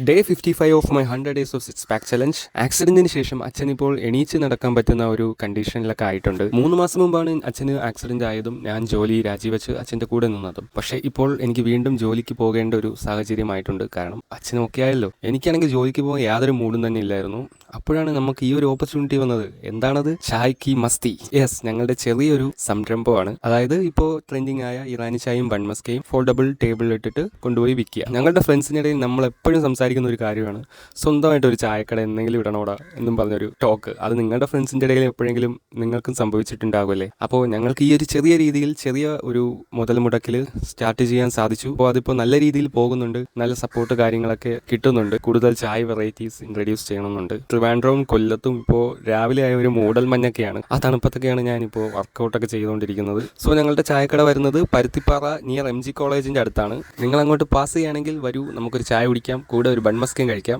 Day 55 of my 100 days of six pack challenge. ആക്സിഡന്റിന് ശേഷം അച്ഛൻ ഇപ്പോൾ എണീച്ച് നടക്കാൻ പറ്റുന്ന ഒരു കണ്ടീഷനിലൊക്കെ ആയിട്ടുണ്ട്. 3 മാസം മുമ്പാണ് അച്ഛന് ആക്സിഡന്റ് ആയതും ഞാൻ ജോലി രാജിവെച്ച് അച്ഛൻ്റെ കൂടെ നിന്നതും. പക്ഷേ ഇപ്പോൾ എനിക്ക് വീണ്ടും ജോലിക്ക് പോകേണ്ട ഒരു സാഹചര്യമായിട്ടുണ്ട്. കാരണം അച്ഛനും ഒക്കെ ആയല്ലോ. എനിക്കാണെങ്കിൽ ജോലിക്ക് പോകാൻ യാതൊരു മൂഡും തന്നെ ഇല്ലായിരുന്നു. അപ്പോഴാണ് നമുക്ക് ഈ ഒരു ഓപ്പർച്യൂണിറ്റി വന്നത്. എന്താണത്? ചായ് കി മസ്തി. യെസ്, ഞങ്ങളുടെ ചെറിയൊരു സംരംഭമാണ്. അതായത് ഇപ്പോൾ ട്രെൻഡിങ് ആയ ഇറാനി ചായയും ബൺമസ്കയും ഫോൾഡബിൾ ടേബിളിൽ ഇട്ടിട്ട് കൊണ്ടുപോയി വിൽക്കുക. ഞങ്ങളുടെ ഫ്രണ്ട്സിനിടയിൽ നമ്മൾ എപ്പോഴും സംസാരിക്കുന്ന ഒരു കാര്യമാണ്, സ്വന്തമായിട്ട് ഒരു ചായക്കട എന്തെങ്കിലും ഇടണോടാ എന്നും പറഞ്ഞൊരു ടോക്ക്. അത് നിങ്ങളുടെ ഫ്രണ്ട്സിൻ്റെ ഇടയിൽ എപ്പോഴെങ്കിലും നിങ്ങൾക്കും സംഭവിച്ചിട്ടുണ്ടാകുമല്ലേ? അപ്പോൾ ഞങ്ങൾക്ക് ഈ ഒരു ചെറിയ രീതിയിൽ ചെറിയ ഒരു മുതൽ മുടക്കിൽ സ്റ്റാർട്ട് ചെയ്യാൻ സാധിച്ചു. അപ്പോൾ അതിപ്പോൾ നല്ല രീതിയിൽ പോകുന്നുണ്ട്. നല്ല സപ്പോർട്ട് കാര്യങ്ങളൊക്കെ കിട്ടുന്നുണ്ട്. കൂടുതൽ ചായ വെറൈറ്റീസ് ഇൻട്രൊഡ്യൂസ് ചെയ്യണമെന്നുണ്ട്. ട്രിവാൻഡ്രവും കൊല്ലത്തും ഇപ്പോൾ രാവിലെ ആയ ഒരു മൂടൽ മഞ്ഞൊക്കെയാണ്. ആ തണുപ്പത്തൊക്കെയാണ് ഞാനിപ്പോൾ വർക്കൗട്ടൊക്കെ ചെയ്തുകൊണ്ടിരിക്കുന്നത്. സോ ഞങ്ങളുടെ ചായക്കട വരുന്നത് പരുത്തിപ്പാറ നിയർ MG കോളേജിൻ്റെ അടുത്താണ്. നിങ്ങൾ അങ്ങോട്ട് പാസ് ചെയ്യുകയാണെങ്കിൽ വരൂ, നമുക്കൊരു ചായ കുടിക്കാം, കൂടെ ഒരു ബൺമസ്കയും കഴിക്കാം.